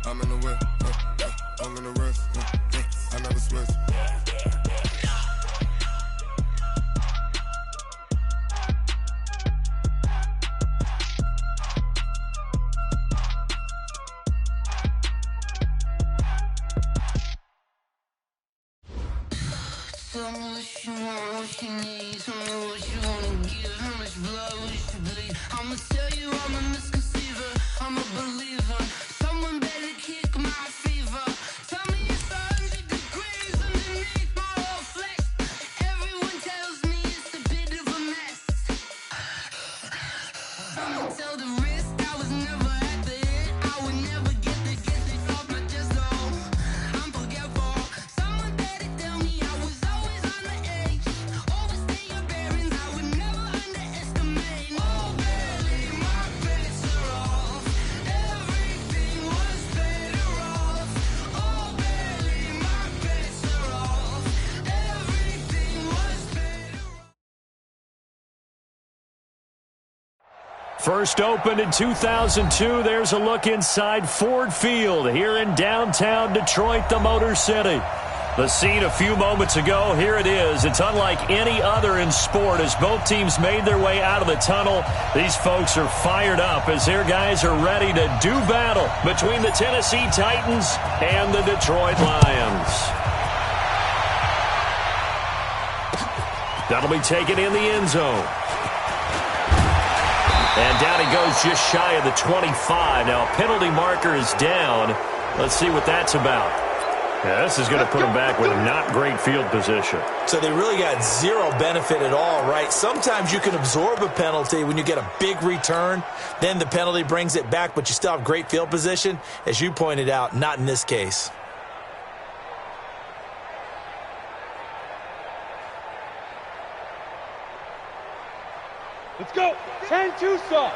I'm in the whip, I'm in the wrist, I never switch. Tell me what you want, what you need. Tell me what you wanna give. How much blood would you bleed? I'ma tell you I'm a misconceiver. I'm a believer. Someone better kick my fever. Tell me it's 100 degrees underneath my whole flesh. Everyone tells me it's a bit of a mess. I'ma tell the risk I was never at the end. I would never get this off my chest. Oh, I'm forgetful. Someone better tell me I was always on the edge. Overstay your bearings, I would never underestimate. Oh, barely, my bets are off. Everything was better off. Oh, barely, my bets are off. Everything was better off. First opened in 2002. There's a look inside Ford Field here in downtown Detroit, the Motor City. The scene a few moments ago, here it is. It's unlike any other in sport as both teams made their way out of the tunnel. These folks are fired up as their guys are ready to do battle between the Tennessee Titans and the Detroit Lions. That'll be taken in the end zone. And down he goes just shy of the 25. Now, penalty marker is down. Let's see what that's about. Yeah, this is going to put them back with not great field position. So they really got zero benefit at all, right? Sometimes you can absorb a penalty when you get a big return. Then the penalty brings it back, but you still have great field position. As you pointed out, not in this case. Let's go. 10-2 saw.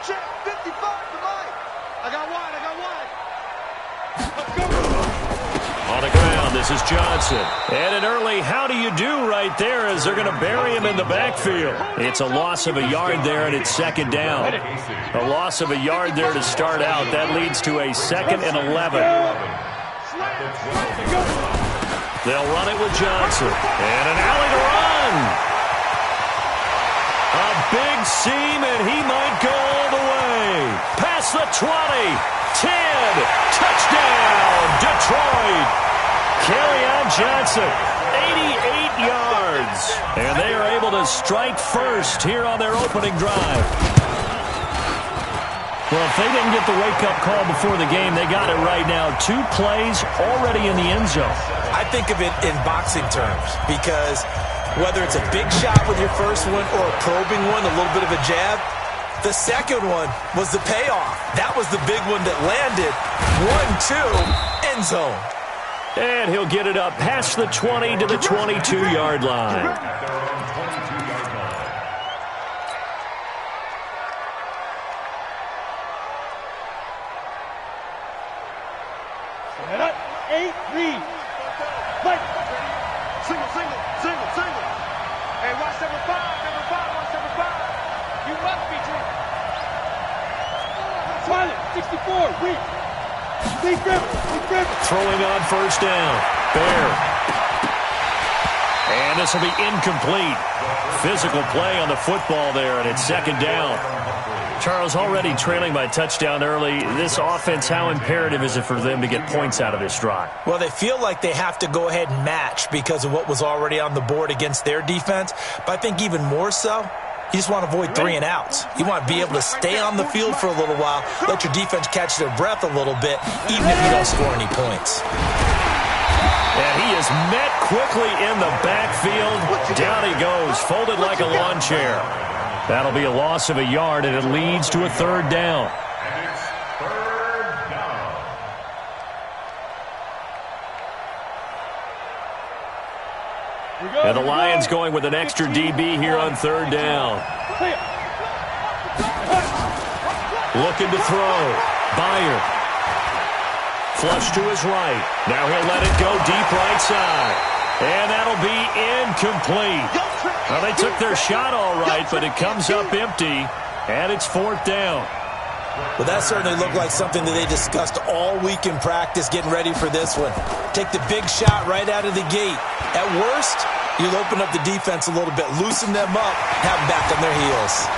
Check 55 to Mike. I got wide. Let's go. On the ground, this is Johnson. And an early how do you do right there as they're going to bury him in the backfield. It's a loss of a yard there, and it's second down. A loss of a yard there to start out. That leads to a 2nd and 11. They'll run it with Johnson. And an alley to run. A big seam, and he might go all the way. Past the 20, 10, touchdown, Detroit. Kerryon Johnson, 88 yards. And they are able to strike first here on their opening drive. Well, if they didn't get the wake-up call before the game, they got it right now. 2 plays already in the end zone. I think of it in boxing terms because whether it's a big shot with your first one or a probing one, a little bit of a jab, the second one was the payoff. That was the big one that landed. 1-2, end zone. And he'll get it up past the 20 to the 22-yard line. Set up. 8-3. Fight. Single. Hey, watch number 5, watch number 5. You must be drinking. Silent, 64, weak. Lead grip. Throwing on first down. Bear. And this will be incomplete. Physical play on the football there, and it's second down. Charles, already trailing by touchdown early. This offense, how imperative is it for them to get points out of this drive? Well, they feel like they have to go ahead and match because of what was already on the board against their defense. But I think even more so, you just want to avoid 3 and outs. You want to be able to stay on the field for a little while, let your defense catch their breath a little bit, even if you don't score any points. And he is met quickly in the backfield. Down he goes, folded like a lawn chair. That'll be a loss of a yard, and it leads to a 3rd down. And the Lions going with an extra DB here on 3rd down. Looking to throw. Byer. Flush to his right. Now he'll let it go deep right side. And that'll be incomplete. Well, they took their shot all right, but it comes up empty, and it's 4th down. Well, that certainly looked like something that they discussed all week in practice getting ready for this one. Take the big shot right out of the gate. At worst, you'll open up the defense a little bit, loosen them up, have them back on their heels.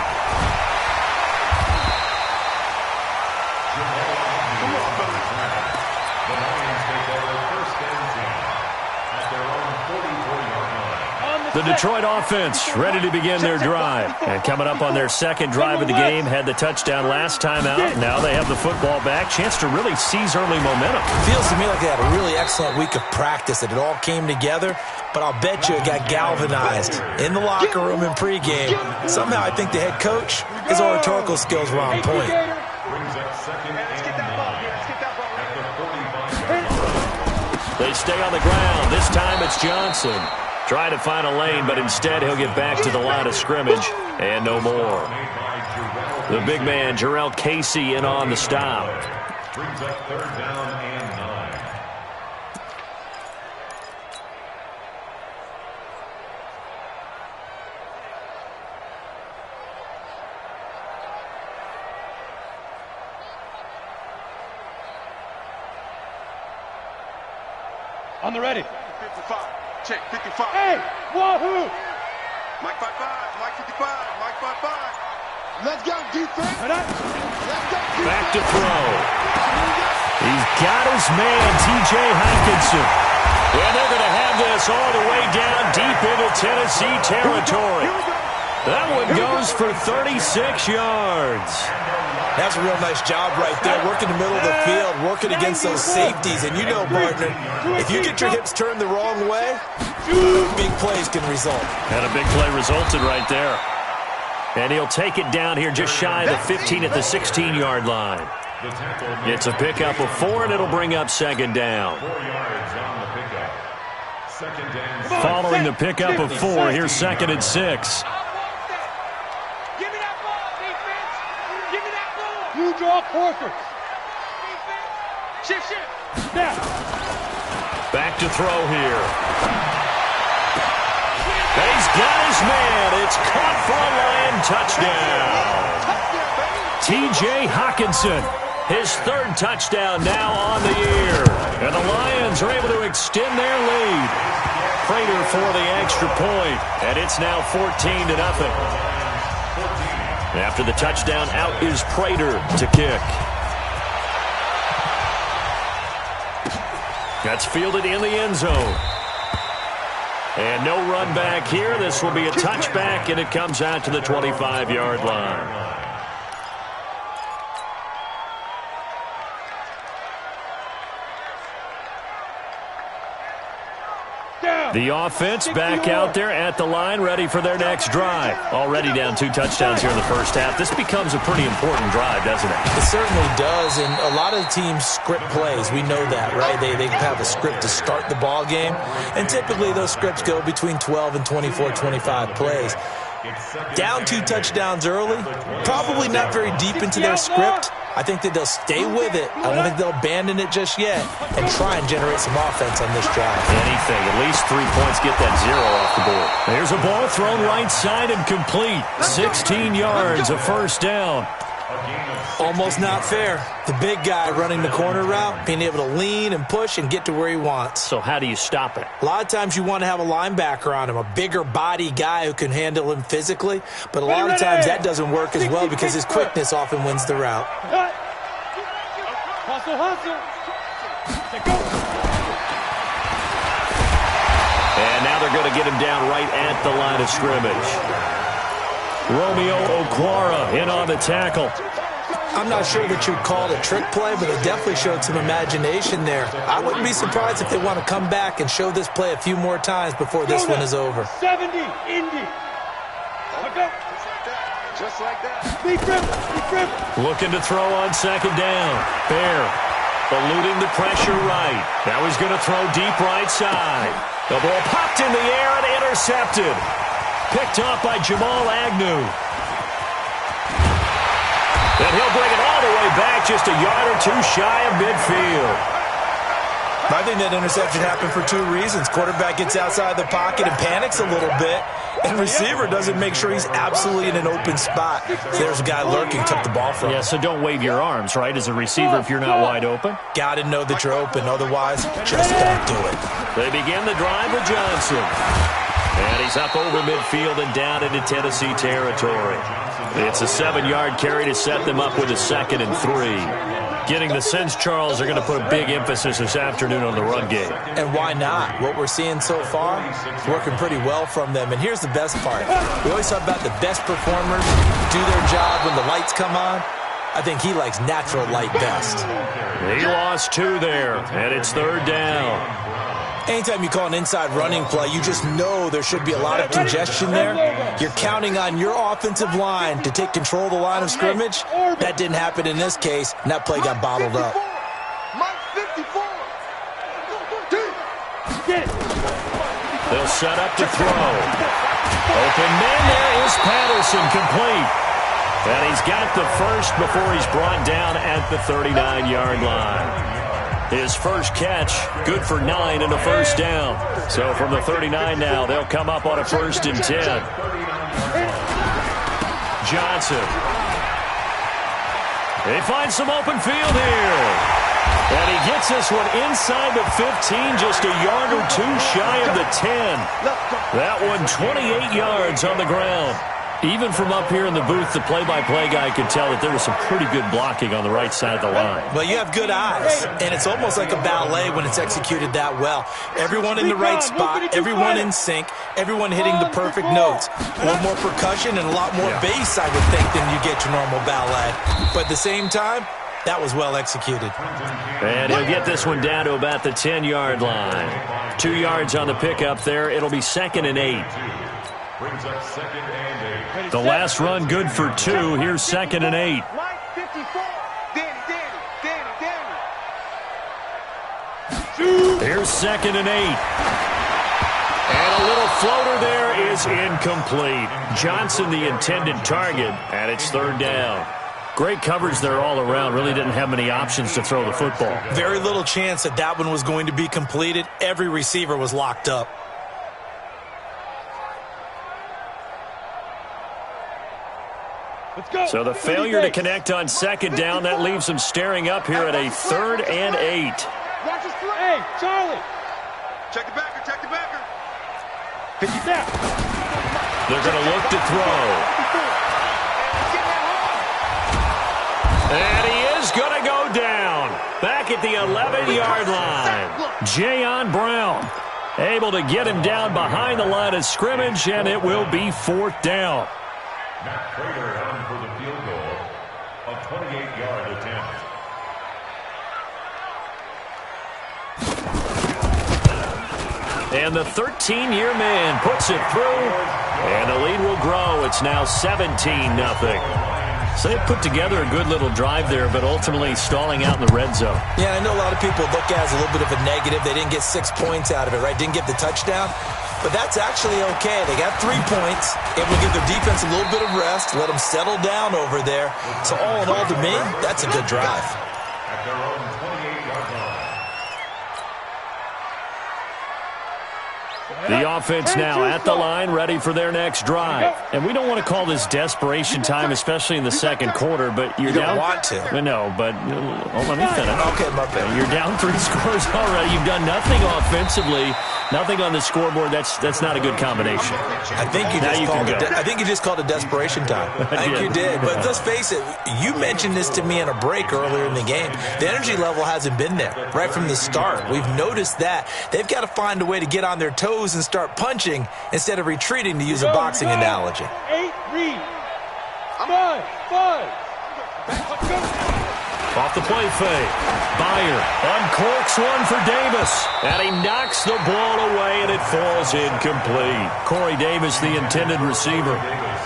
The Detroit offense ready to begin their drive. And coming up on their second drive of the game, had the touchdown last time out. Now they have the football back. Chance to really seize early momentum. Feels to me like they had a really excellent week of practice, that it all came together. But I'll bet you it got galvanized in the locker room in pregame. Somehow I think the head coach, his oratorical skills were on point. They stay on the ground. This time it's Johnson. Trying to find a lane, but instead he'll get back to the line of scrimmage and no more. The big man, Jarrell Casey, in on the stop. Brings up third down and 9. On the ready. 55. Check, 55. Hey, wahoo! Mike 55, Mike 55, Mike 55. Let's go, defense. Let's go, defense. Back to throw. He's got his man, T.J. Hockenson. And they're going to have this all the way down deep into Tennessee territory. That one goes for 36 yards. That's a real nice job right there, working the middle of the field, working against those safeties. And you know, partner, if you get your hips turned the wrong way, big plays can result. And a big play resulted right there. And he'll take it down here just shy of the 15 at the 16-yard line. It's a pickup of 4, and it'll bring up second down. 4 yards on the pickup. Second down. Following the pickup of 4, here's second and 6. You draw quarters. Shift. Now. Back to throw here. And he's got his man. It's caught for a Lion touchdown. T.J. Hockenson, his third touchdown now on the year. And the Lions are able to extend their lead. Prater for the extra point. And it's now 14-0. After the touchdown, out is Prater to kick. That's fielded in the end zone. And no run back here. This will be a touchback, and it comes out to the 25-yard line. The offense back out there at the line, ready for their next drive. Already down 2 touchdowns here in the first half. This becomes a pretty important drive, doesn't it? It certainly does, and a lot of the teams script plays. We know that, right? They have a script to start the ball game, and typically those scripts go between 12 and 24, 25 plays. Down 2 touchdowns early, probably not very deep into their script. I think that they'll stay with it. I don't think they'll abandon it just yet and try and generate some offense on this drive. Anything. At least 3 points, get that 0 off the board. There's a ball thrown right side and complete. 16 yards, a first down. Almost not fair. The big guy running the corner route, being able to lean and push and get to where he wants. So how do you stop it? A lot of times you want to have a linebacker on him, a bigger body guy who can handle him physically. But a lot of times that doesn't work as well because his quickness often wins the route. Hustle. And now they're going to get him down right at the line of scrimmage. Romeo Okwara in on the tackle. I'm not sure that you'd call it a trick play, but it definitely showed some imagination there. I wouldn't be surprised if they want to come back and show this play a few more times before this one is over. 70, Indy. Just like that. Be grip. Looking to throw on second down. Bear eluding the pressure right. Now he's going to throw deep right side. The ball popped in the air and intercepted. Picked off by Jamal Agnew. And he'll bring it all the way back, just a yard or 2 shy of midfield. I think that interception happened for two reasons. Quarterback gets outside the pocket and panics a little bit, and receiver doesn't make sure he's absolutely in an open spot. So there's a guy lurking, took the ball from him. Yeah, so don't wave your arms, right, as a receiver if you're not wide open. Got to know that you're open. Otherwise, just don't do it. They begin the drive with Johnson. And he's up over midfield and down into Tennessee territory. It's a 7-yard carry to set them up with a 2nd and 3. Getting the sense, Charles, are going to put a big emphasis this afternoon on the run game. And why not? What we're seeing so far is working pretty well from them. And here's the best part. We always talk about the best performers do their job when the lights come on. I think he likes natural light best. He lost 2 there, and it's 3rd down. Anytime you call an inside running play, you just know there should be a lot of congestion there. You're counting on your offensive line to take control of the line of scrimmage. That didn't happen in this case, and that play got bottled up. They'll set up to throw. Open man, there is Patterson, complete. And he's got the first before he's brought down at the 39-yard line. His first catch, good for 9 and a first down. So from the 39 now, they'll come up on a 1st and 10. Johnson. They find some open field here. And he gets this one inside the 15, just a yard or 2 shy of the 10. That one 28 yards on the ground. Even from up here in the booth, the play-by-play guy could tell that there was some pretty good blocking on the right side of the line. Well, you have good eyes, and it's almost like a ballet when it's executed that well. Everyone in the right spot, everyone in sync, everyone hitting the perfect notes. A little more percussion and a lot more bass, I would think, than you get your normal ballet. But at the same time, that was well executed. And he'll get this one down to about the 10-yard line. 2 yards on the pickup there. It'll be 2nd and 8. Brings up 2nd and 8. The last run good for 2. Here's 2nd and 8. Mike 54. Danny. Here's 2nd and 8. And a little floater there is incomplete. Johnson the intended target, and it's 3rd down. Great coverage there all around. Really didn't have many options to throw the football. Very little chance that that one was going to be completed. Every receiver was locked up. So the failure to connect on 2nd down, that leaves them staring up here at a 3rd and 8. Hey, Charlie. Check the backer. They're going to look to throw. And he is going to go down. Back at the 11-yard line. Jayon Brown able to get him down behind the line of scrimmage, and it will be 4th down. Matt Prater on for the field goal. A 28-yard attempt. And the 13-year man puts it through, and the lead will grow. It's now 17-0. So they put together a good little drive there, but ultimately stalling out in the red zone. Yeah, I know a lot of people look at it as a little bit of a negative. They didn't get 6 points out of it, right? Didn't get the touchdown. But that's actually okay. They got 3 points. It will give their defense a little bit of rest, let them settle down over there. So all in all, to me, that's a good drive. At their own 28-yard line. The offense now at the line, ready for their next drive. And we don't want to call this desperation time, especially in the second quarter, but you're You don't down. want to. No, but let me finish. Okay, my bad. You're down 3 scores already. You've done nothing offensively, nothing on the scoreboard. That's not a good combination. I think you just called it desperation time. I think you did. But let's face it, you mentioned this to me in a break earlier in the game. The energy level hasn't been there right from the start. We've noticed that. They've got to find a way to get on their toes and start punching instead of retreating, to use a boxing analogy. 8, read. 5. Off the play fake. Beyer uncorks one for Davis. And he knocks the ball away, and it falls incomplete. Corey Davis, the intended receiver.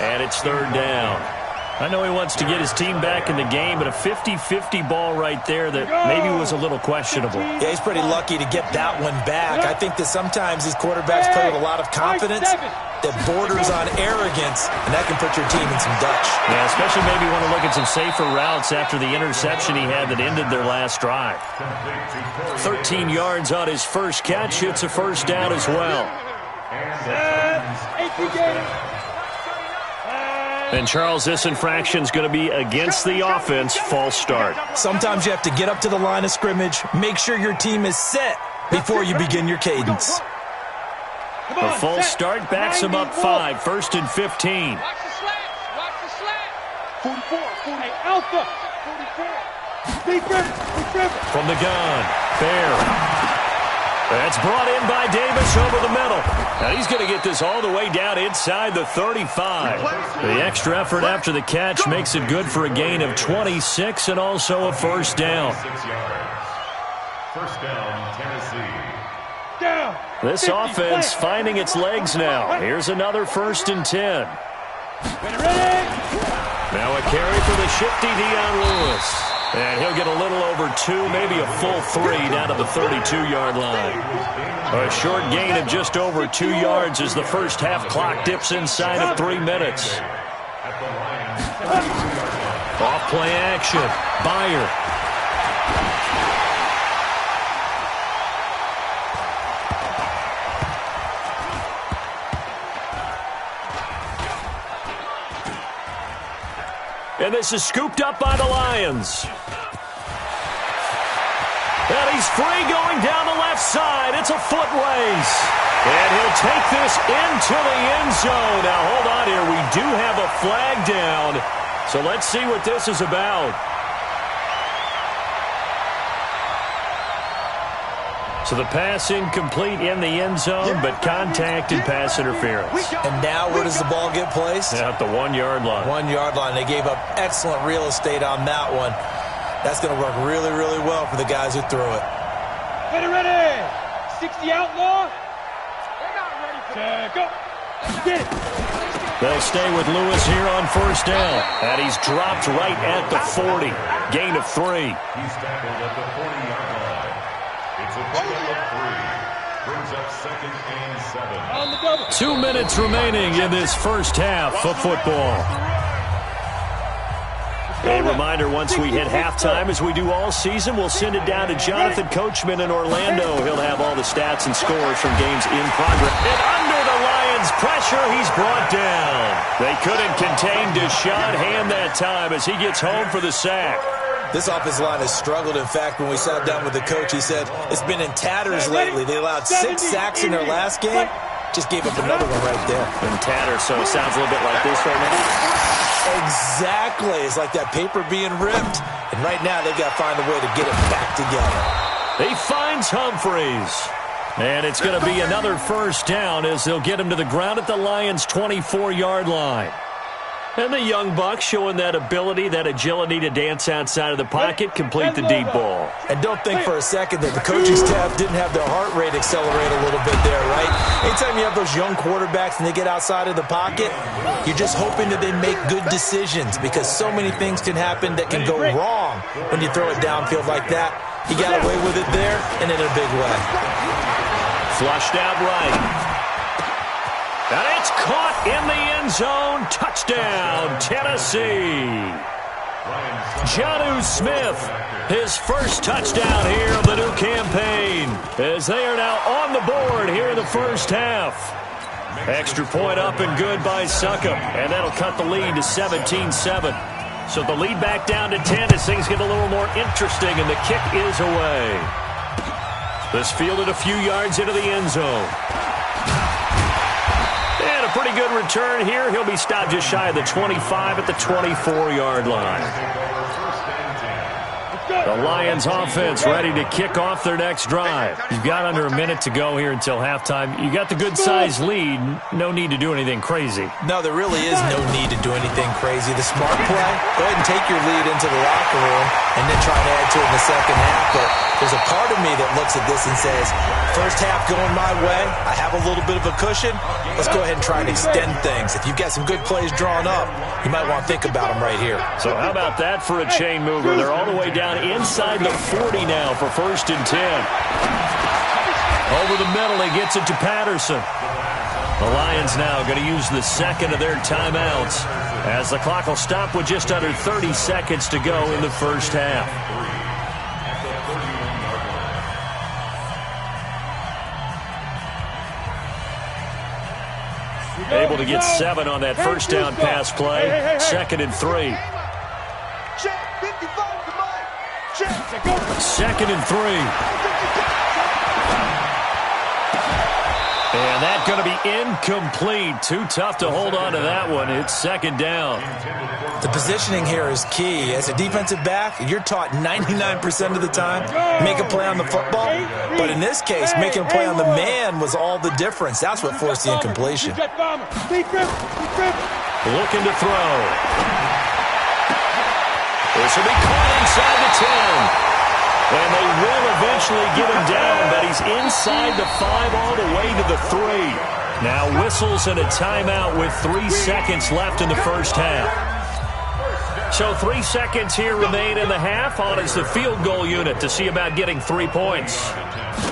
And it's 3rd down. I know he wants to get his team back in the game, but a 50-50 ball right there that maybe was a little questionable. Yeah, he's pretty lucky to get that one back. I think that sometimes these quarterbacks play with a lot of confidence that borders on arrogance, and that can put your team in some Dutch. Yeah, especially maybe want to look at some safer routes after the interception he had that ended their last drive. 13 yards on his first catch. It's a first down as well. And, Charles, this infraction's going to be against the offense. False start. Sometimes you have to get up to the line of scrimmage, make sure your team is set before you begin your cadence. A false start backs him up 5, 1st and 15. Watch the slats. Watch the slats. 44. Hey, Alpha. 44. From the gun, Bear. That's brought in by Davis over the middle. Now he's going to get this all the way down inside the 35. The extra effort after the catch makes it good for a gain of 26 and also a first down. 6 yards. First down, Tennessee. Down. This offense finding its legs now. Here's another 1st and 10. Now a carry for the shifty Dion Lewis. And he'll get a little over 2, maybe a full 3 down to the 32-yard line. A short gain of just over 2 yards as the first half clock dips inside of 3 minutes. Off play action. Byer. And this is scooped up by the Lions. And he's free going down the left side. It's a foot race. And he'll take this into the end zone. Now, hold on here. We do have a flag down. So let's see what this is about. So the pass incomplete in the end zone, but contact and pass interference. And now where does the ball get placed? At the 1-yard line. 1-yard line. They gave up excellent real estate on that one. That's going to work really, really well for the guys who threw it. Ready. 60 outlaw. They're not ready for that. Go. Get it. They'll stay with Lewis here on first down. And he's dropped right at the 40. Gain of 3. He's tackled at the 40-yard line. It's a total of 3. Brings up 2nd and 7. On the double. 2 minutes remaining in this first half of football. A reminder, once we hit halftime, as we do all season, we'll send it down to Jonathan Coachman in Orlando. He'll have all the stats and scores from games in progress. And under the Lions' pressure, he's brought down. They couldn't contain Deshaun Hand that time as he gets home for the sack. This offensive line has struggled. In fact, when we sat down with the coach, he said it's been in tatters lately. They allowed 6 sacks in their last game. Just gave up another one right there. In tatters, so it sounds a little bit like this right now. Exactly. It's like that paper being ripped. And right now, they've got to find a way to get it back together. He finds Humphreys. And it's going to be another first down as they'll get him to the ground at the Lions' 24-yard line. And the young buck showing that ability, that agility to dance outside of the pocket, complete the deep ball. And don't think for a second that the coaching staff didn't have their heart rate accelerate a little bit there, right? Anytime you have those young quarterbacks and they get outside of the pocket, you're just hoping that they make good decisions because so many things can happen that can go wrong when you throw it downfield like that. He got away with it there and in a big way. Flushed out right. And it's caught in the end zone. Touchdown, Tennessee. Jonnu Smith, his first touchdown here of the new campaign, as they are now on the board here in the first half. Extra point up and good by Succop, and that'll cut the lead to 17-7. So the lead back down to 10 as things get a little more interesting, and the kick is away. This fielded a few yards into the end zone. And a pretty good return here. He'll be stopped just shy of the 25 at the 24-yard line. The Lions offense ready to kick off their next drive. You've got under a minute to go here until halftime. You got the good-sized lead. No need to do anything crazy. No, there really is no need to do anything crazy. The smart play, go ahead and take your lead into the locker room and then try to add to it in the second half. But there's a part of of me that looks at this and says, first half going my way, I have a little bit of a cushion. Let's go ahead and try and extend things. If you've got some good plays drawn up, you might want to think about them right here. So how about that for a chain mover? They're all the way down inside the 40 now for 1st and 10. Over the middle, he gets it to Patterson. The Lions now going to use the second of their timeouts as the clock will stop with just under 30 seconds to go in the first half. Able to get 7 on that first down pass play. 2nd and 3. Check, 55 to Mike. Check. 2nd and 3. And that's going to be incomplete. Too tough to hold on to that one. It's 2nd down. The positioning here is key. As a defensive back, you're taught 99% of the time, make a play on the football. But in this case, making a play on the man was all the difference. That's what forced the incompletion. Looking to throw. This will be caught inside the 10. And they will eventually get him down, but he's inside the 5 all the way to the 3. Now whistles and a timeout with 3 seconds left in the first half. So 3 seconds here remain in the half. On is the field goal unit to see about getting 3 points.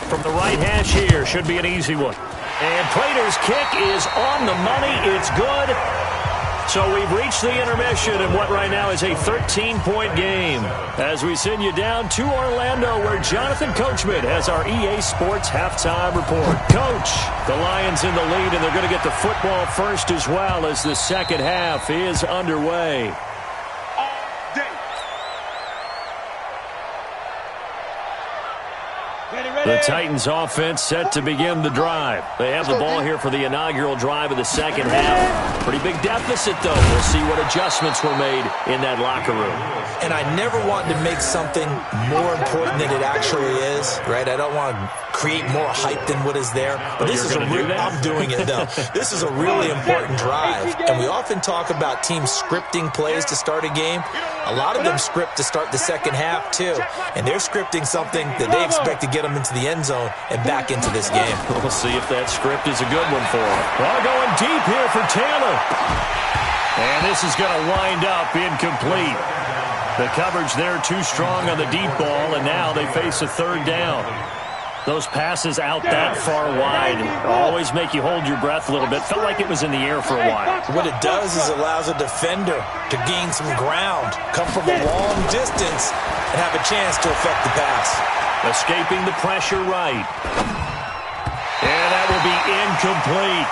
From the right hash here, should be an easy one. And Prater's kick is on the money. It's good. So we've reached the intermission in what right now is a 13-point game. As we send you down to Orlando, where Jonathan Coachman has our EA Sports halftime report. Coach, the Lions in the lead, and they're going to get the football first as well as the second half is underway. The Titans offense set to begin the drive. They have the ball here for the inaugural drive of the second half. Pretty big deficit, though. We'll see what adjustments were made in that locker room. And I never want to make something more important than it actually is, right? I don't want to create more hype than what is there. But this is I'm doing it, though. This is a really important drive. And we often talk about teams scripting plays to start a game. A lot of them script to start the second half, too. And they're scripting something that they expect to get them into the end zone and back into this game. We'll see if that script is a good one for them. Well, going deep here for Taylor. And this is going to wind up incomplete. The coverage there too strong on the deep ball, and now they face a 3rd down. Those passes out that far wide always make you hold your breath a little bit. Felt like it was in the air for a while. What it does is it allows a defender to gain some ground, come from a long distance, and have a chance to affect the pass. Escaping the pressure right. And that will be incomplete.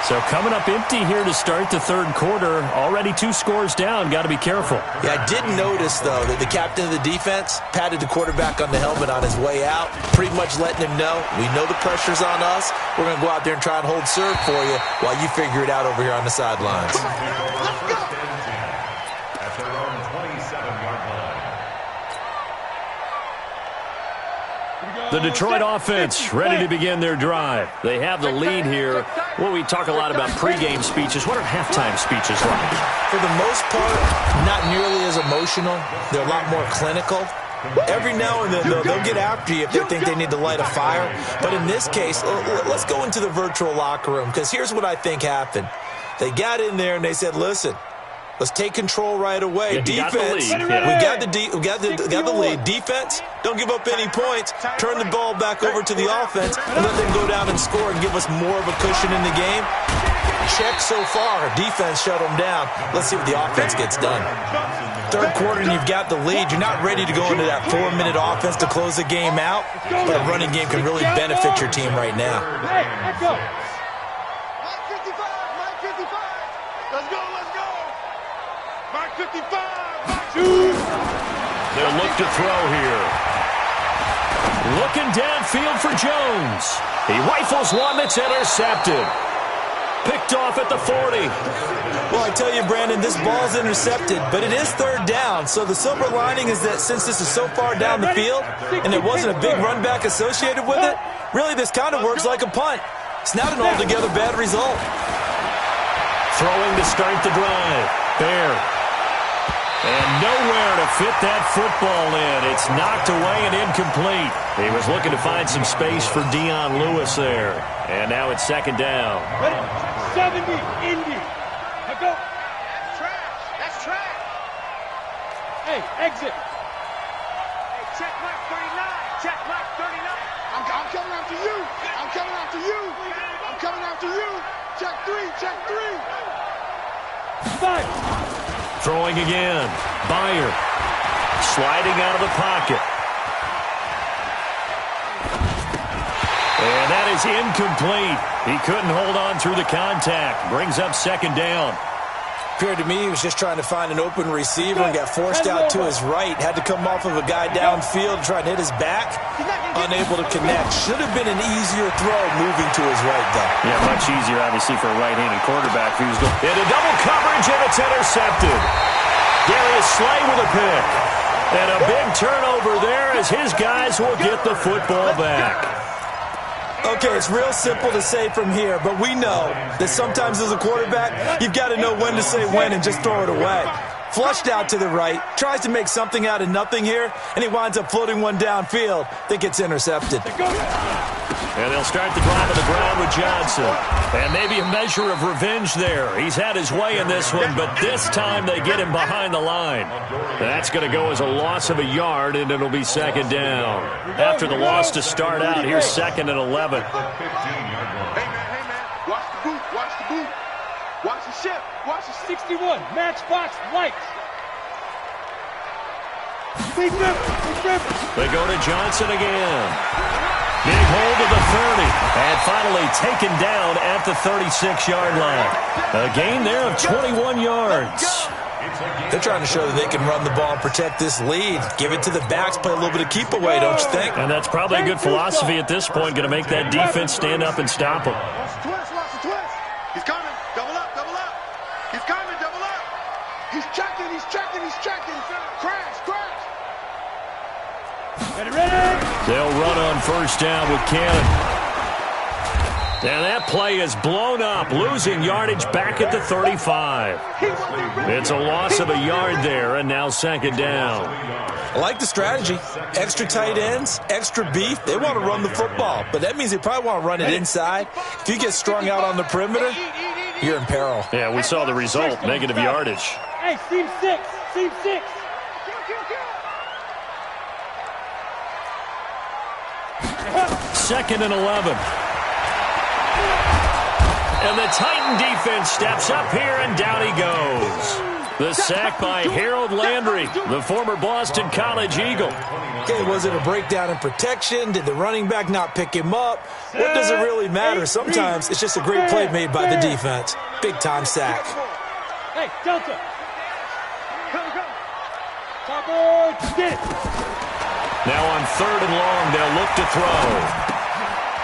So coming up empty here to start the 3rd quarter. Already 2 scores down. Got to be careful. Yeah, I did notice, though, that the captain of the defense patted the quarterback on the helmet on his way out, pretty much letting him know, we know the pressure's on us. We're going to go out there and try and hold serve for you while you figure it out over here on the sidelines. At their own 27-yard line. The Detroit offense ready to begin their drive. They have the lead here. Well, we talk a lot about pregame speeches. What are halftime speeches like? For the most part, not nearly as emotional. They're a lot more clinical. Every now and then, though, they'll get after you if they think they need to light a fire. But in this case, let's go into the virtual locker room, because here's what I think happened. They got in there and they said, listen, let's take control right away. Yeah, Defense, we got the lead. Defense, don't give up any points. Turn the ball back over to the offense and let them go down and score and give us more of a cushion in the game. Check so far. Defense shut them down. Let's see what the offense gets done. 3rd quarter and you've got the lead. You're not ready to go into that 4-minute offense to close the game out, but a running game can really benefit your team right now. Mike 55, Mike 55. Let's go, let's go. Mike 55, Mike 2. They'll look to throw here. Looking downfield for Jones. He rifles one that's intercepted. Picked off at the 40. Well, I tell you, Brandon, this ball's intercepted, but it is 3rd down. So the silver lining is that since this is so far down the field and there wasn't a big run back associated with it, really this kind of works like a punt. It's not an altogether bad result. Throwing to start the drive. Bear. And nowhere to fit that football in. It's knocked away and incomplete. He was looking to find some space for Dion Lewis there. And now it's second down. Ready? 70, Indy. Let go. Trash. That's trash. Hey, exit. Hey, check mark 39. Check mark 39. I'm coming after you. I'm coming after you. I'm coming after you. Check 3. Check 3. 5. Throwing again. Byer sliding out of the pocket. And that is incomplete. He couldn't hold on through the contact. Brings up second down. Appeared to me he was just trying to find an open receiver and got forced out to his right. Had to come off of a guy downfield, try to hit his back. Unable to connect. Should have been an easier throw moving to his right, though. Yeah, much easier, obviously, for a right-handed quarterback. He was going into double coverage, and it's intercepted. Darius Slay with a pick. And a big turnover there as his guys will get the football back. Okay, it's real simple to say from here, but we know that sometimes as a quarterback, you've got to know when to say when and just throw it away. Flushed out to the right, tries to make something out of nothing here, and he winds up floating one downfield that gets intercepted. And they'll start the drive on the ground with Johnson. And maybe a measure of revenge there. He's had his way in this one, but this time they get him behind the line. That's going to go as a loss of a yard, and it'll be second down. After the loss to start out, here's second and 11. Hey, man. Watch the boot. Watch the boot. Watch the ship. Watch the 61, Matchbox Lights. They go to Johnson again. Big hold of the 30. And finally taken down at the 36-yard line. A gain there of 21 yards. They're trying to show that they can run the ball and protect this lead. Give it to the backs, play a little bit of keep away, don't you think? And that's probably a good philosophy at this point. Going to make that defense stand up and stop them. Watch the twist. He's coming. Double up. He's coming. Double up. He's checking. Crash. Ready? They'll run on first down with Cannon. And that play is blown up, losing yardage back at the 35. It's a loss of a yard there, and now second down. I like the strategy. Extra tight ends, extra beef. They want to run the football, but that means they probably want to run it inside. If you get strung out on the perimeter, you're in peril. Yeah, we saw the result, negative yardage. Hey, seam 6. Second and 11. And the Titan defense steps up here, and down he goes. The sack by Harold Landry, the former Boston College Eagle. Okay, was it a breakdown in protection? Did the running back not pick him up? What does it really matter? Sometimes it's just a great play made by the defense. Big-time sack. Hey, Delta. Cover, get it. Now on third and long, they'll look to throw.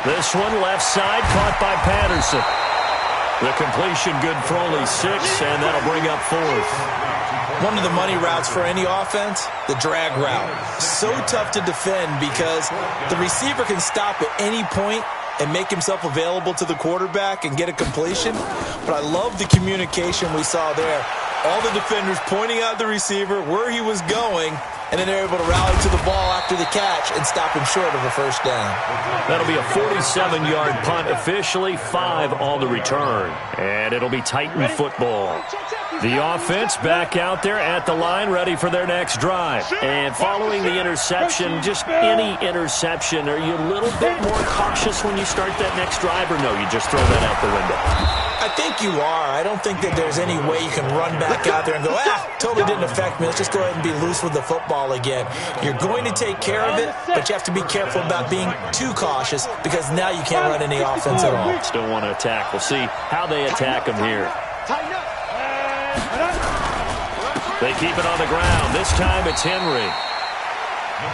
This one left side, caught by Patterson. The completion good for only 6, and that'll bring up fourth. One of the money routes for any offense, the drag route. So tough to defend because the receiver can stop at any point and make himself available to the quarterback and get a completion. But I love the communication we saw there. All the defenders pointing out the receiver, where he was going, and then they're able to rally to the ball after the catch and stop him short of a first down. That'll be a 47-yard punt, officially 5 on the return. And it'll be Titan football. The offense back out there at the line, ready for their next drive. And following the interception, just any interception, are you a little bit more cautious when you start that next drive, or no, you just throw that out the window? I think you are. I don't think that there's any way you can run back out there and go, totally didn't affect me. Let's just go ahead and be loose with the football again. You're going to take care of it, but you have to be careful about being too cautious because now you can't run any offense at all. Still want to attack. We'll see how they attack them here. They keep it on the ground. This time it's Henry.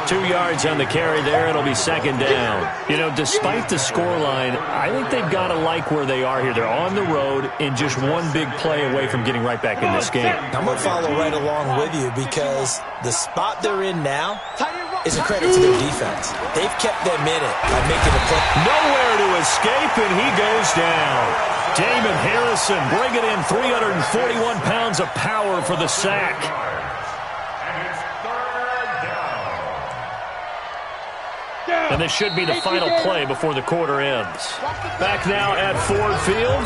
2 yards on the carry there. It'll be second down. You know, despite the scoreline, I think they've got to like where they are here. They're on the road and just one big play away from getting right back in this game. I'm going to follow right along with you because the spot they're in now is a credit to their defense. They've kept them in it by making a play. Nowhere to escape, and he goes down. Damon Harrison bringing in 341 pounds of power for the sack. And this should be the final play before the quarter ends. Back now at Ford Field.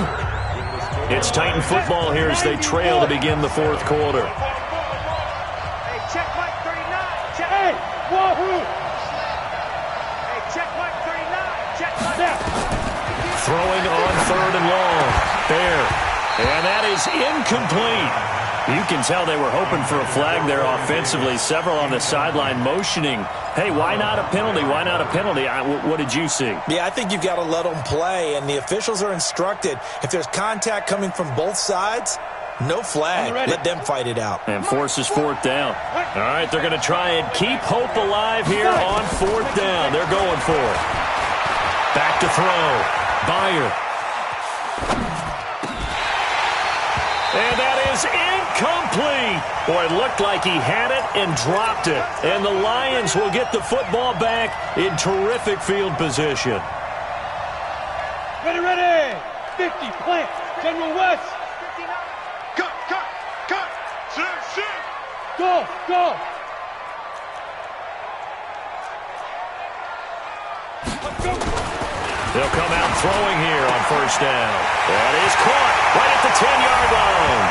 It's Titan football here as they trail to begin the fourth quarter. Hey, check Mike 39. Check. Hey, wahoo! Hey, check Mike 39. Check Mike. Now. Throwing on third and long. There. And that is incomplete. You can tell they were hoping for a flag there offensively. Several on the sideline motioning, hey, why not a penalty? Why not a penalty? What did you see? Yeah, I think you've got to let them play, and the officials are instructed. If there's contact coming from both sides, no flag. Let them fight it out. And forces fourth down. All right, they're going to try and keep hope alive here on fourth down. They're going for it. Back to throw. Byer. And that is incomplete. Boy, it looked like he had it and dropped it. And the Lions will get the football back in terrific field position. Ready, ready. 50, plant. General West. 59. Cut. Sit. Go. Let's go. They'll come out throwing here on first down. That is caught right at the 10-yard line.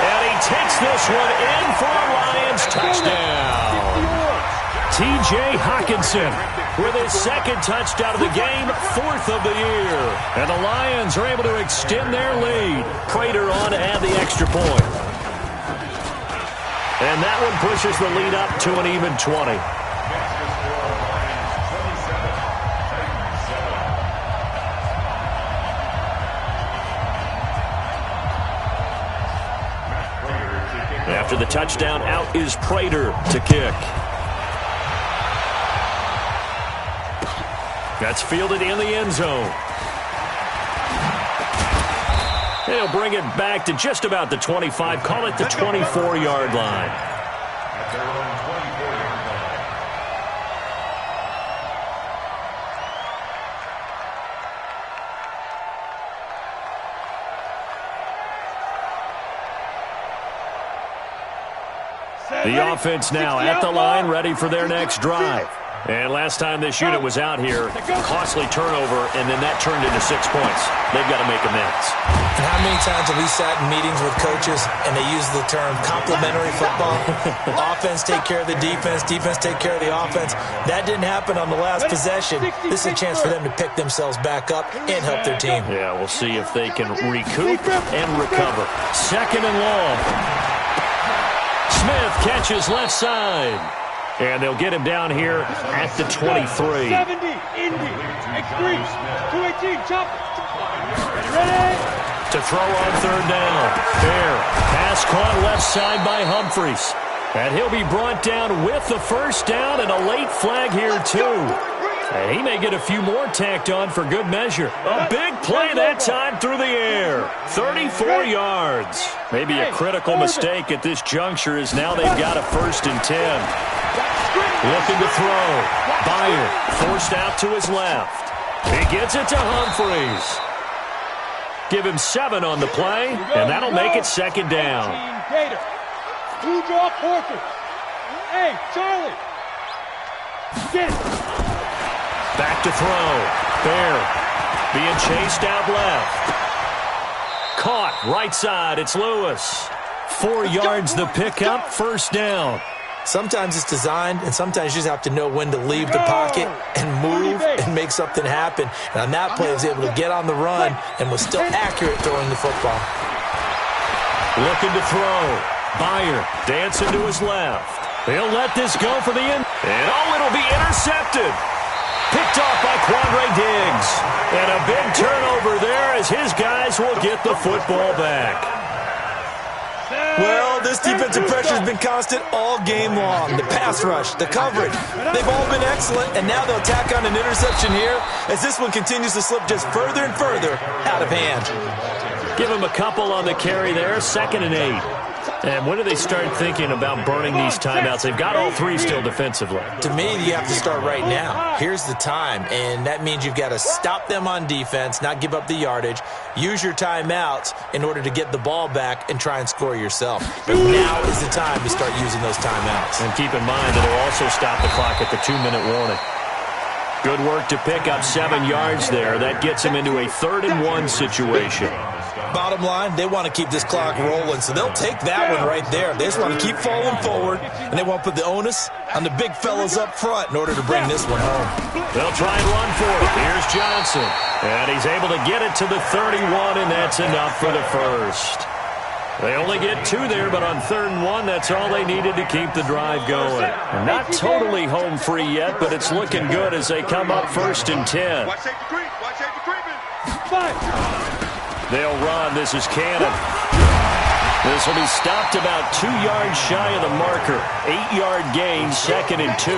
And he takes this one in for a Lions touchdown. T.J. Hawkinson with his second touchdown of the game, fourth of the year. And the Lions are able to extend their lead. Prater on to add the extra point. And that one pushes the lead up to an even 20. After the touchdown, out is Prater to kick. That's fielded in the end zone. They'll bring it back to just about the 25. Call it the 24-yard line. At their own 24-yard line. The offense now at the line, ready for their next drive. And last time this unit was out here, costly turnover, and then that turned into 6 points. They've got to make amends. And how many times have we sat in meetings with coaches and they use the term complementary football? Offense take care of the defense, defense take care of the offense. That didn't happen on the last possession. This is a chance for them to pick themselves back up and help their team. Yeah, we'll see if they can recoup and recover. Second and long. Smith catches left side. And they'll get him down here at the 23. 70, Indy, X3, 218, chop. Ready? To throw on third down. Fair. Pass caught left side by Humphries. And he'll be brought down with the first down and a late flag here too. And he may get a few more tacked on for good measure. A big play that time through the air. 34 yards. Maybe a critical mistake at this juncture as now they've got a 1st and 10. Looking to throw. Byer forced out to his left. He gets it to Humphries. Give him 7 on the play, and that'll make it second down. Gator. 2 draw portraits. Hey, Charlie. Get it. Back to throw. Bear being chased out left. Caught right side. It's Lewis. 4 yards the pickup. First down. Sometimes it's designed, and sometimes you just have to know when to leave the pocket and move and make something happen. And on that play, he was able to get on the run and was still accurate throwing the football. Looking to throw. Byer dancing to his left. They'll let this go for the end. And it'll be intercepted. Picked off by Quandre Diggs. And a big turnover there as his guys will get the football back. Well, this defensive pressure has been constant all game long. The pass rush, the coverage, they've all been excellent, and now they'll tack on an interception here as this one continues to slip just further and further out of hand. Give him a couple on the carry there, 2nd and 8. And when do they start thinking about burning these timeouts? They've got all 3 still defensively. To me, you have to start right now. Here's the time, and that means you've got to stop them on defense, not give up the yardage, use your timeouts in order to get the ball back and try and score yourself. But now is the time to start using those timeouts. And keep in mind that it'll also stop the clock at the 2-minute warning. Good work to pick up 7 yards there. That gets him into a 3rd-and-1 situation. Bottom line, they want to keep this clock rolling, so they'll take that one right there. They just want to keep falling forward, and they want to put the onus on the big fellas up front in order to bring this one home. They'll try and run for it. Here's Johnson, and he's able to get it to the 31, and that's enough for the first. They only get 2 there, but on 3rd and 1, that's all they needed to keep the drive going. And not totally home free yet, but it's looking good as they come up 1st and 10. Watch safety creep. Watch safety creeping. They'll run. This is Cannon. This will be stopped about 2 yards shy of the marker. 8-yard gain, 2nd and 2.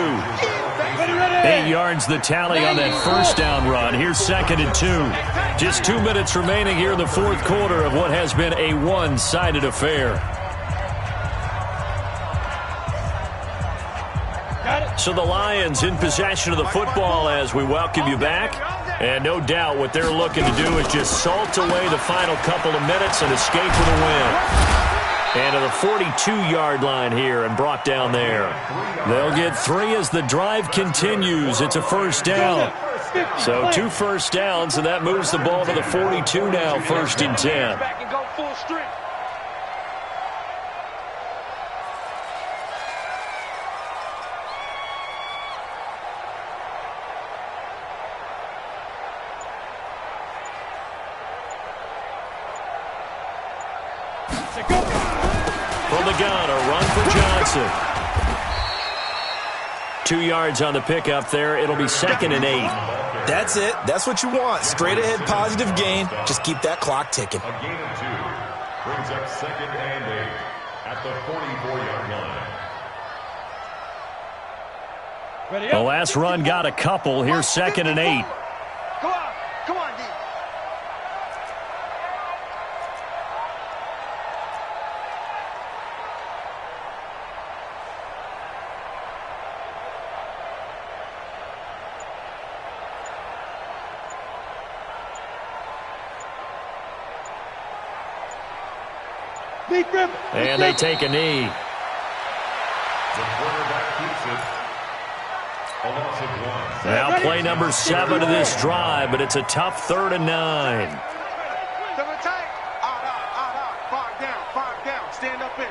8 yards the tally on that first down run. Here's 2nd and 2. Just 2 minutes remaining here in the 4th quarter of what has been a one-sided affair. So the Lions in possession of the football as we welcome you back. And no doubt what they're looking to do is just salt away the final couple of minutes and escape with a win. And to the 42-yard line here and brought down there. They'll get 3 as the drive continues. It's a 1st down. So 2 first downs, and that moves the ball to the 42 now, 1st and 10. Back and go full strength. From the gun, a run for Johnson. 2 yards on the pickup there. It'll be 2nd and 8. That's it. That's what you want. Straight ahead positive gain. Just keep that clock ticking. A gain of 2 brings up 2nd and 8 at the 44-yard line. The last run got a couple. Here's 2nd and 8. Go on. Come on, D. And they take a knee. The quarterback keeps it. A loss of 1. Now play number 7 of this drive, but it's a tough 3rd and 9. Double tight. Out. 5 down. Stand up in.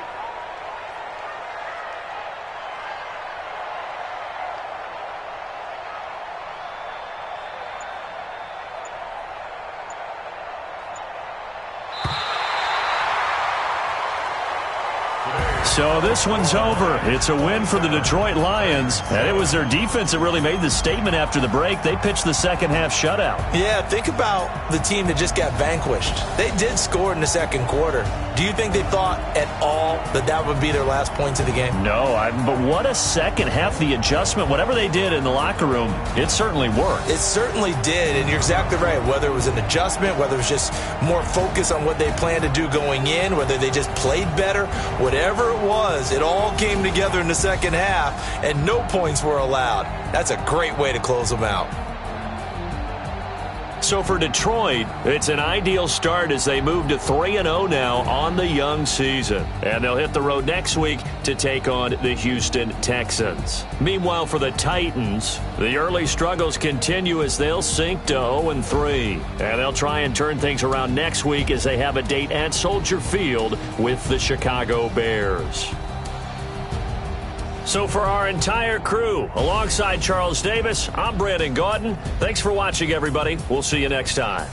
So this one's over. It's a win for the Detroit Lions, and it was their defense that really made the statement after the break. They pitched the second half shutout. Yeah, think about the team that just got vanquished. They did score in the 2nd quarter. Do you think they thought at all that that would be their last points of the game? No, but what a second half. The adjustment, whatever they did in the locker room, it certainly worked. It certainly did, and you're exactly right. Whether it was an adjustment, whether it was just more focus on what they planned to do going in, whether they just played better, whatever it was, it all came together in the second half, and no points were allowed. That's a great way to close them out. So for Detroit, it's an ideal start as they move to 3-0 now on the young season. And they'll hit the road next week to take on the Houston Texans. Meanwhile, for the Titans, the early struggles continue as they'll sink to 0-3. And they'll try and turn things around next week as they have a date at Soldier Field with the Chicago Bears. So for our entire crew, alongside Charles Davis, I'm Brandon Gaudin. Thanks for watching, everybody. We'll see you next time.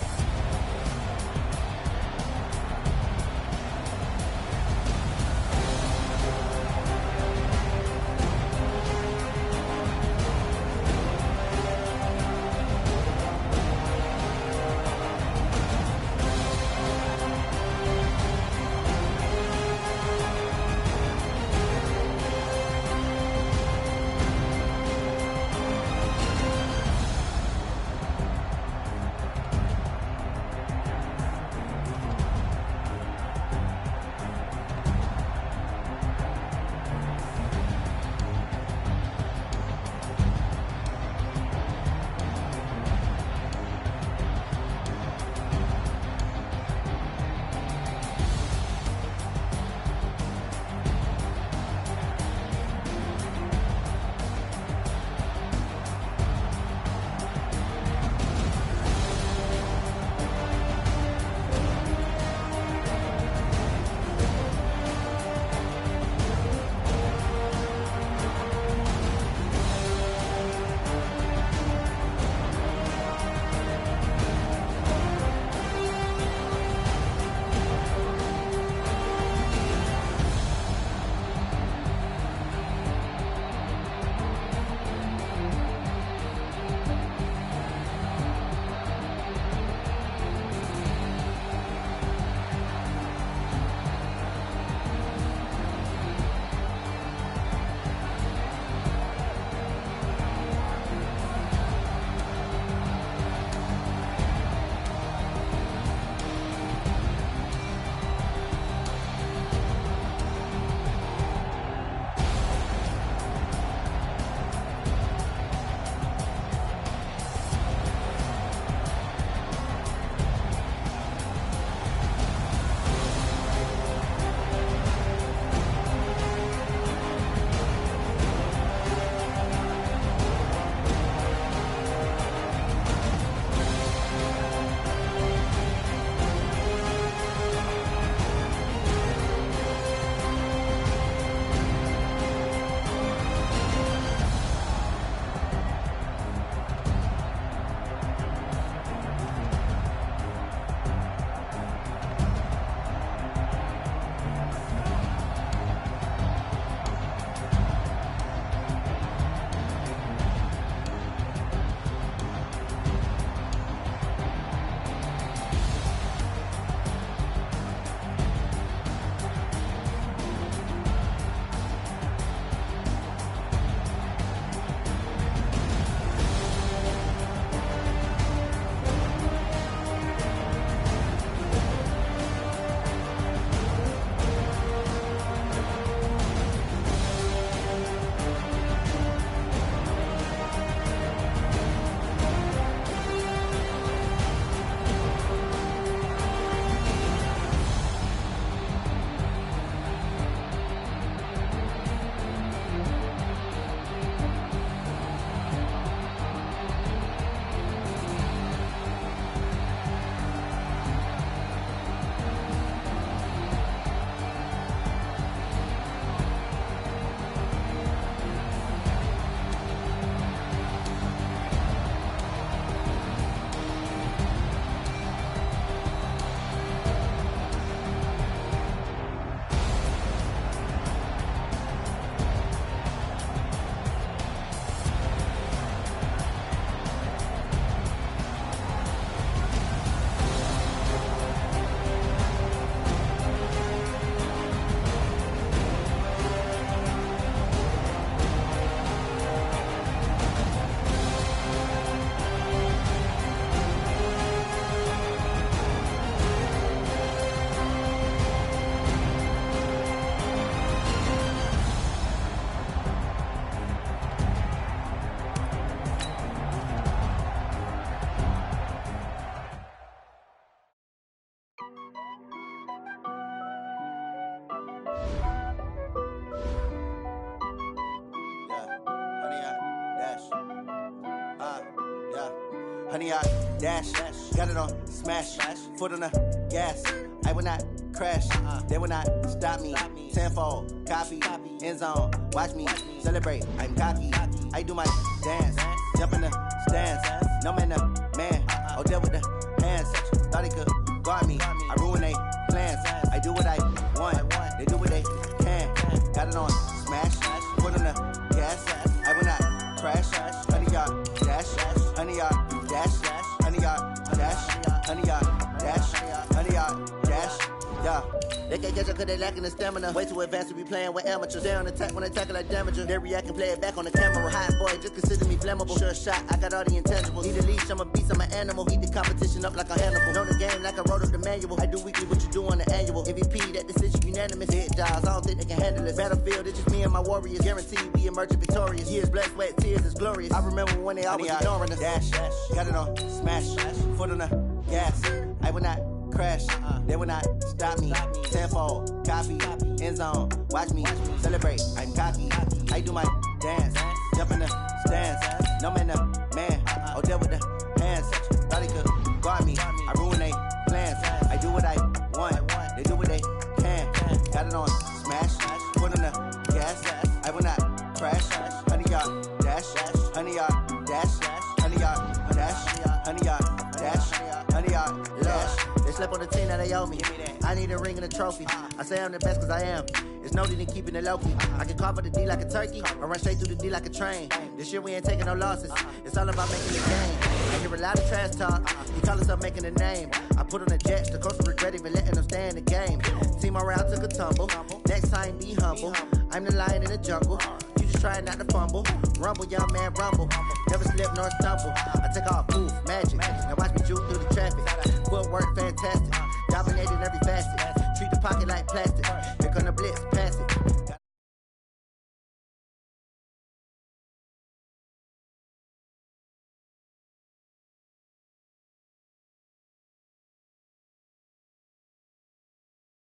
100-yard dash. Got it on smash. Foot on the gas. I will not crash. They will not stop me. Tenfold, copy, end zone. Watch me celebrate. I'm cocky. I do my dance. Jump in the stands. No man, the man. Odell with the hands. Thought he could guard me. I ruin they plans. I do what I want. They do what they can. Got it on smash. Foot on the gas. I will not crash. 100-yard dash. 100-yard dash. 100-yard dash. 100-yard dash. 100-yard dash. Yeah. They can't catch up cause they lacking the stamina. Way too advanced to be playing with amateurs. They on attack when they tackle like damager. They react and play it back on the camera. Hot boy, just consider me flammable. Sure shot, I got all the intangibles. Need a leash, I'm a beast, I'm an animal. Heat the competition up like a Hannibal. Know the game like I wrote up the manual. I do weekly what you do on the annual. MVP, that decision unanimous. Hit jobs, I don't think they can handle it. Battlefield, it's just me and my warriors. Guaranteed we emerging victorious. Years, blood, sweat, tears, it's glorious. I remember when they always ignoring us. Dash, got it on smash. Foot on the gas. I will not crash. They will not stop me. Tenfold, copy, end zone. Watch me celebrate. I'm cocky. I do my dance. Jump in the stands. No man, the man. Odell with the hands. Thought he could guard me. I ruin they plans. I do what I want. They do what they can. Got it on smash. Foot on the gas. I will not crash. 100-yard dash. 100-yard dash. 100-yard dash. 100-yard dash. 100-yard dash. They slept on the team that they owe me. I need a ring and a trophy. I say I'm the best cause I am. It's no need in keeping it low-key. I can carve up the D like a turkey or run straight through the D like a train. This year we ain't taking no losses. It's all about making the game. I hear a lot of trash talk. You call us up making a name. I put on the jets. The coach will regret even letting them stay in the game. Team morale took a tumble. Next time be humble. I'm the lion in the jungle. You just trying not to fumble. Rumble, young man, rumble. Never slip nor stumble. I take off, move, magic. Now watch me juke through the traffic. Footwork fantastic. Dominated every facet. Treat the pocket like plastic. Here come the blitz.